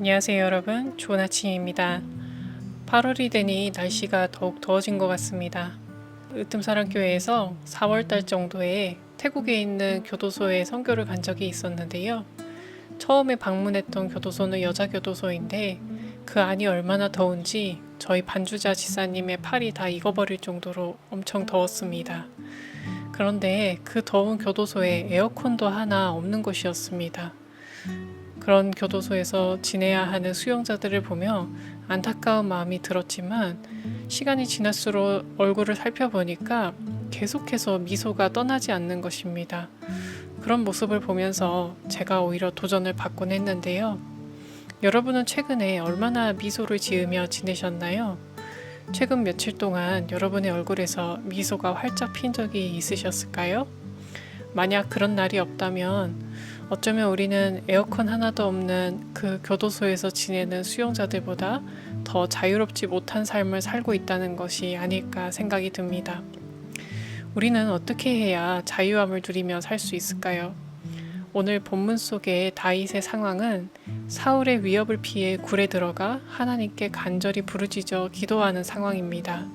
안녕하세요 여러분, 좋은 아침입니다. 8월이 되니 날씨가 더욱 더워진 것 같습니다. 으뜸사랑교회에서 4월달 정도에 태국에 있는 교도소에 선교를 간 적이 있었는데요. 처음에 방문했던 교도소는 여자 교도소인데 그 안이 얼마나 더운지 저희 반주자 지사님의 팔이 다 익어버릴 정도로 엄청 더웠습니다. 그런데 그 더운 교도소에 에어컨도 하나 없는 곳이었습니다. 그런 교도소에서 지내야 하는 수용자들을 보며 안타까운 마음이 들었지만 시간이 지날수록 얼굴을 살펴보니까 계속해서 미소가 떠나지 않는 것입니다. 그런 모습을 보면서 제가 오히려 도전을 받곤 했는데요. 여러분은 최근에 얼마나 미소를 지으며 지내셨나요? 최근 며칠 동안 여러분의 얼굴에서 미소가 활짝 핀 적이 있으셨을까요? 만약 그런 날이 없다면 어쩌면 우리는 에어컨 하나도 없는 그 교도소에서 지내는 수용자들보다 더 자유롭지 못한 삶을 살고 있다는 것이 아닐까 생각이 듭니다. 우리는 어떻게 해야 자유함을 누리며 살 수 있을까요? 오늘 본문 속의 다윗의 상황은 사울의 위협을 피해 굴에 들어가 하나님께 간절히 부르짖어 기도하는 상황입니다.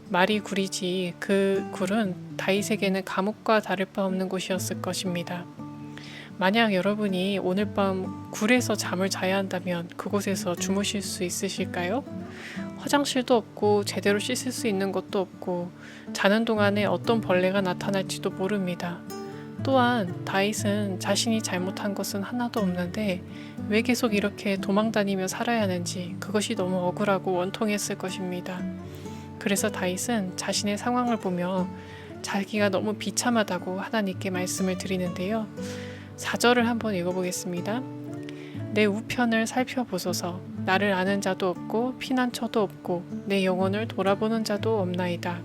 말이 굴이지 그 굴은 다윗에게는 감옥과 다를 바 없는 곳이었을 것입니다. 만약 여러분이 오늘 밤 굴에서 잠을 자야 한다면 그곳에서 주무실 수 있으실까요? 화장실도 없고 제대로 씻을 수 있는 것도 없고 자는 동안에 어떤 벌레가 나타날지도 모릅니다. 또한 다윗은 자신이 잘못한 것은 하나도 없는데 왜 계속 이렇게 도망다니며 살아야 하는지 그것이 너무 억울하고 원통했을 것입니다. 그래서 다윗은 자신의 상황을 보며 자기가 너무 비참하다고 하나님께 말씀을 드리는데요. 4절을 한번 읽어보겠습니다. 내 우편을 살펴보소서. 나를 아는 자도 없고 피난처도 없고 내 영혼을 돌아보는 자도 없나이다.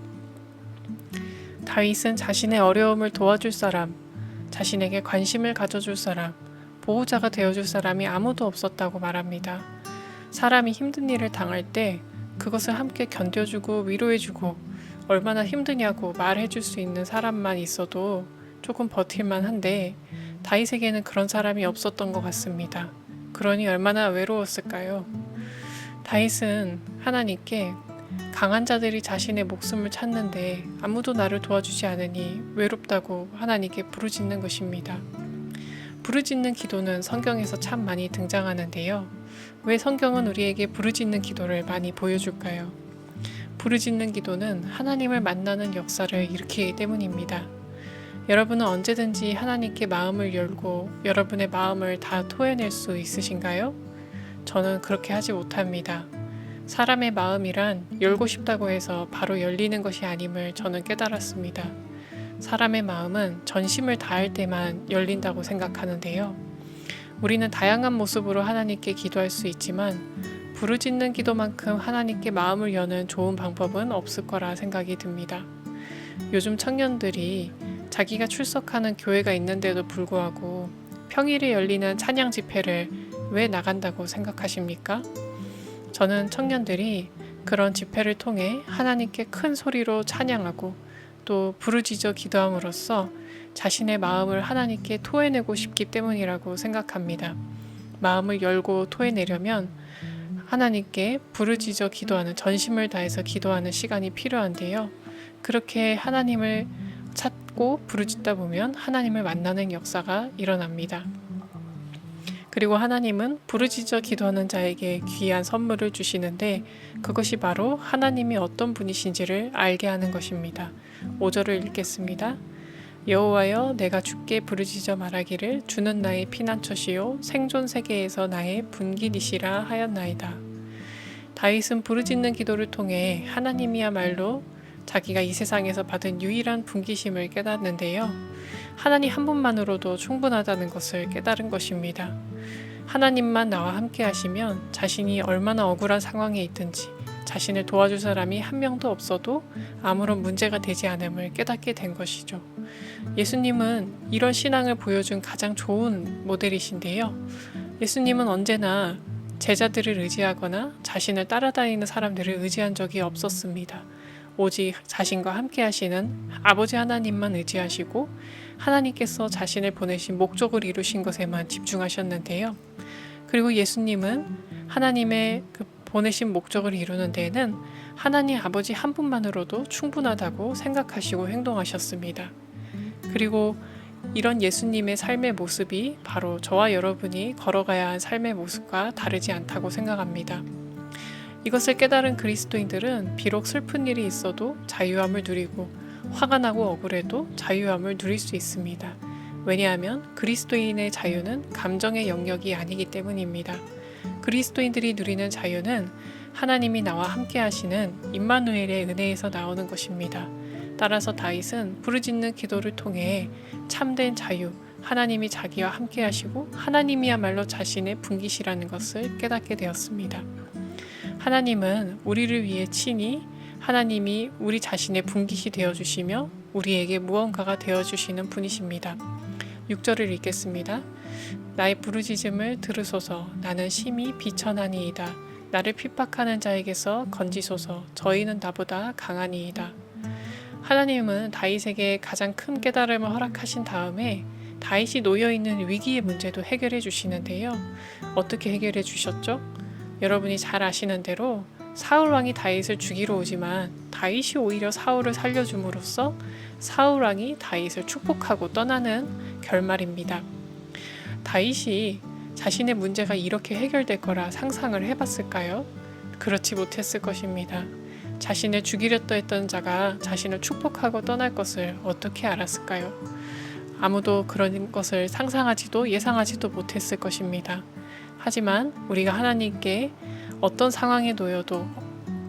다윗은 자신의 어려움을 도와줄 사람, 자신에게 관심을 가져줄 사람, 보호자가 되어줄 사람이 아무도 없었다고 말합니다. 사람이 힘든 일을 당할 때 그것을 함께 견뎌주고 위로해주고 얼마나 힘드냐고 말해줄 수 있는 사람만 있어도 조금 버틸만 한데 다윗에게는 그런 사람이 없었던 것 같습니다. 그러니 얼마나 외로웠을까요? 다윗은 하나님께 강한 자들이 자신의 목숨을 찾는데 아무도 나를 도와주지 않으니 외롭다고 하나님께 부르짖는 것입니다. 부르짖는 기도는 성경에서 참 많이 등장하는데요. 왜 성경은 우리에게 부르짖는 기도를 많이 보여줄까요? 부르짖는 기도는 하나님을 만나는 역사를 일으키기 때문입니다. 여러분은 언제든지 하나님께 마음을 열고 여러분의 마음을 다 토해낼 수 있으신가요? 저는 그렇게 하지 못합니다. 사람의 마음이란 열고 싶다고 해서 바로 열리는 것이 아님을 저는 깨달았습니다. 사람의 마음은 전심을 다할 때만 열린다고 생각하는데요. 우리는 다양한 모습으로 하나님께 기도할 수 있지만 부르짖는 기도만큼 하나님께 마음을 여는 좋은 방법은 없을 거라 생각이 듭니다. 요즘 청년들이 자기가 출석하는 교회가 있는데도 불구하고 평일에 열리는 찬양 집회를 왜 나간다고 생각하십니까? 저는 청년들이 그런 집회를 통해 하나님께 큰 소리로 찬양하고 또 부르짖어 기도함으로써 자신의 마음을 하나님께 토해내고 싶기 때문이라고 생각합니다. 마음을 열고 토해내려면 하나님께 부르짖어 기도하는, 전심을 다해서 기도하는 시간이 필요한데요. 그렇게 하나님을 찾고 부르짖다 보면 하나님을 만나는 역사가 일어납니다. 그리고 하나님은 부르짖어 기도하는 자에게 귀한 선물을 주시는데 그것이 바로 하나님이 어떤 분이신지를 알게 하는 것입니다. 5절을 읽겠습니다. 여호와여 내가 주께 부르짖어 말하기를 주는 나의 피난처시요 생존 세계에서 나의 분깃이시라 하였나이다. 다윗은 부르짖는 기도를 통해 하나님이야말로 자기가 이 세상에서 받은 유일한 분깃임을 깨닫는데요. 하나님 한 분만으로도 충분하다는 것을 깨달은 것입니다. 하나님만 나와 함께 하시면 자신이 얼마나 억울한 상황에 있든지 자신을 도와줄 사람이 한 명도 없어도 아무런 문제가 되지 않음을 깨닫게 된 것이죠. 예수님은 이런 신앙을 보여준 가장 좋은 모델이신데요. 예수님은 언제나 제자들을 의지하거나 자신을 따라다니는 사람들을 의지한 적이 없었습니다. 오직 자신과 함께 하시는 아버지 하나님만 의지하시고 하나님께서 자신을 보내신 목적을 이루신 것에만 집중하셨는데요. 그리고 예수님은 하나님의 그 보내신 목적을 이루는 데에는 하나님 아버지 한 분만으로도 충분하다고 생각하시고 행동하셨습니다. 그리고 이런 예수님의 삶의 모습이 바로 저와 여러분이 걸어가야 할 삶의 모습과 다르지 않다고 생각합니다. 이것을 깨달은 그리스도인들은 비록 슬픈 일이 있어도 자유함을 누리고 화가 나고 억울해도 자유함을 누릴 수 있습니다. 왜냐하면 그리스도인의 자유는 감정의 영역이 아니기 때문입니다. 그리스도인들이 누리는 자유는 하나님이 나와 함께 하시는 임마누엘의 은혜에서 나오는 것입니다. 따라서 다윗은 부르짖는 기도를 통해 참된 자유, 하나님이 자기와 함께 하시고 하나님이야말로 자신의 분기시라는 것을 깨닫게 되었습니다. 하나님은 우리를 위해 친히 하나님이 우리 자신의 분깃이 되어주시며 우리에게 무언가가 되어주시는 분이십니다. 6절을 읽겠습니다. 나의 부르짖음을 들으소서. 나는 심히 비천하니이다. 나를 핍박하는 자에게서 건지소서. 저희는 나보다 강하니이다. 하나님은 다윗에게 가장 큰 깨달음을 허락하신 다음에 다윗이 놓여있는 위기의 문제도 해결해 주시는데요. 어떻게 해결해 주셨죠? 여러분이 잘 아시는 대로 사울왕이 다윗을 죽이러 오지만 다윗이 오히려 사울을 살려줌으로써 사울왕이 다윗을 축복하고 떠나는 결말입니다. 다윗이 자신의 문제가 이렇게 해결될 거라 상상을 해봤을까요? 그렇지 못했을 것입니다. 자신을 죽이려다 했던 자가 자신을 축복하고 떠날 것을 어떻게 알았을까요? 아무도 그런 것을 상상하지도 예상하지도 못했을 것입니다. 하지만 우리가 하나님께 어떤 상황에 놓여도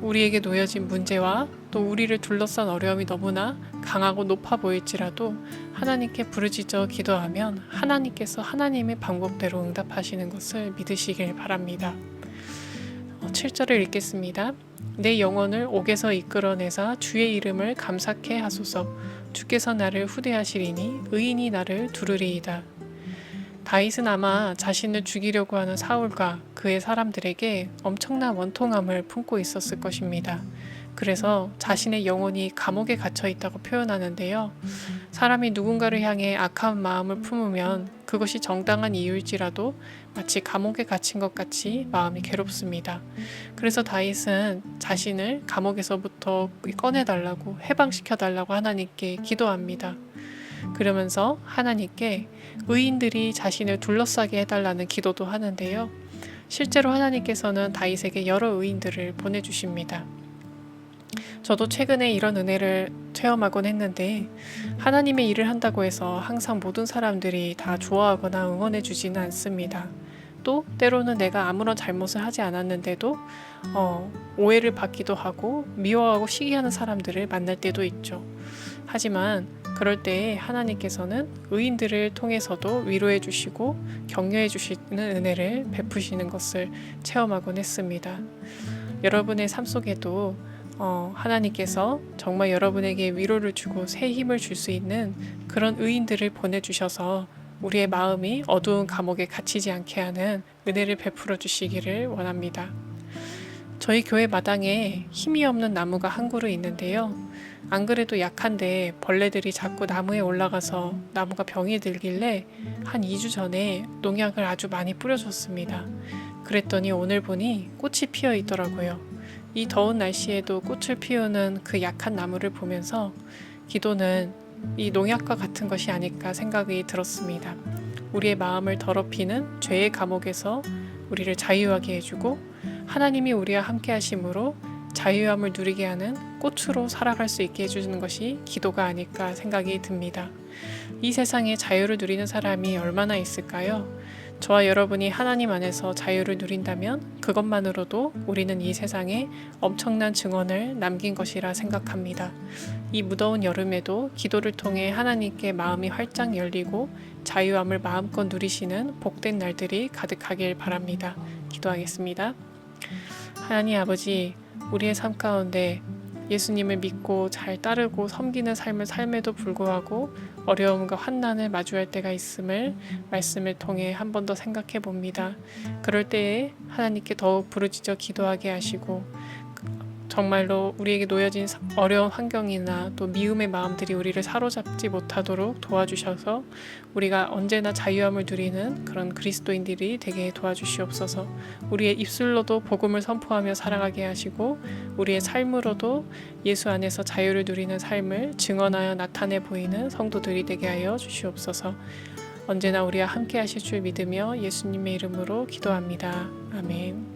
우리에게 놓여진 문제와 또 우리를 둘러싼 어려움이 너무나 강하고 높아 보일지라도 하나님께 부르짖어 기도하면 하나님께서 하나님의 방법대로 응답하시는 것을 믿으시길 바랍니다. 7절을 읽겠습니다. 내 영혼을 옥에서 이끌어내사 주의 이름을 감사케 하소서. 주께서 나를 후대하시리니 의인이 나를 두르리이다. 다윗은 아마 자신을 죽이려고 하는 사울과 그의 사람들에게 엄청난 원통함을 품고 있었을 것입니다. 그래서 자신의 영혼이 감옥에 갇혀 있다고 표현하는데요. 사람이 누군가를 향해 악한 마음을 품으면 그것이 정당한 이유일지라도 마치 감옥에 갇힌 것 같이 마음이 괴롭습니다. 그래서 다윗은 자신을 감옥에서부터 꺼내달라고 해방시켜달라고 하나님께 기도합니다. 그러면서 하나님께 의인들이 자신을 둘러싸게 해달라는 기도도 하는데요. 실제로 하나님께서는 다윗에게 여러 의인들을 보내주십니다. 저도 최근에 이런 은혜를 체험하곤 했는데 하나님의 일을 한다고 해서 항상 모든 사람들이 다 좋아하거나 응원해 주지는 않습니다. 또 때로는 내가 아무런 잘못을 하지 않았는데도 오해를 받기도 하고 미워하고 시기하는 사람들을 만날 때도 있죠. 하지만 그럴 때 하나님께서는 의인들을 통해서도 위로해 주시고 격려해 주시는 은혜를 베푸시는 것을 체험하곤 했습니다. 여러분의 삶 속에도 하나님께서 정말 여러분에게 위로를 주고 새 힘을 줄 수 있는 그런 의인들을 보내주셔서 우리의 마음이 어두운 감옥에 갇히지 않게 하는 은혜를 베풀어 주시기를 원합니다. 저희 교회 마당에 힘이 없는 나무가 한 그루 있는데요. 안 그래도 약한데 벌레들이 자꾸 나무에 올라가서 나무가 병이 들길래 한 2주 전에 농약을 아주 많이 뿌려줬습니다. 그랬더니 오늘 보니 꽃이 피어 있더라고요. 이 더운 날씨에도 꽃을 피우는 그 약한 나무를 보면서 기도는 이 농약과 같은 것이 아닐까 생각이 들었습니다. 우리의 마음을 더럽히는 죄의 감옥에서 우리를 자유하게 해주고 하나님이 우리와 함께 하심으로 자유함을 누리게 하는 꽃으로 살아갈 수 있게 해주는 것이 기도가 아닐까 생각이 듭니다. 이 세상에 자유를 누리는 사람이 얼마나 있을까요? 저와 여러분이 하나님 안에서 자유를 누린다면 그것만으로도 우리는 이 세상에 엄청난 증언을 남긴 것이라 생각합니다. 이 무더운 여름에도 기도를 통해 하나님께 마음이 활짝 열리고 자유함을 마음껏 누리시는 복된 날들이 가득하길 바랍니다. 기도하겠습니다. 하나님 아버지, 우리의 삶 가운데 예수님을 믿고 잘 따르고 섬기는 삶을 삶에도 불구하고 어려움과 환난을 마주할 때가 있음을 말씀을 통해 한 번 더 생각해 봅니다. 그럴 때에 하나님께 더욱 부르짖어 기도하게 하시고 정말로 우리에게 놓여진 어려운 환경이나 또 미움의 마음들이 우리를 사로잡지 못하도록 도와주셔서 우리가 언제나 자유함을 누리는 그런 그리스도인들이 되게 도와주시옵소서. 우리의 입술로도 복음을 선포하며 살아가게 하시고 우리의 삶으로도 예수 안에서 자유를 누리는 삶을 증언하여 나타내 보이는 성도들이 되게 하여 주시옵소서. 언제나 우리와 함께 하실 줄 믿으며 예수님의 이름으로 기도합니다. 아멘.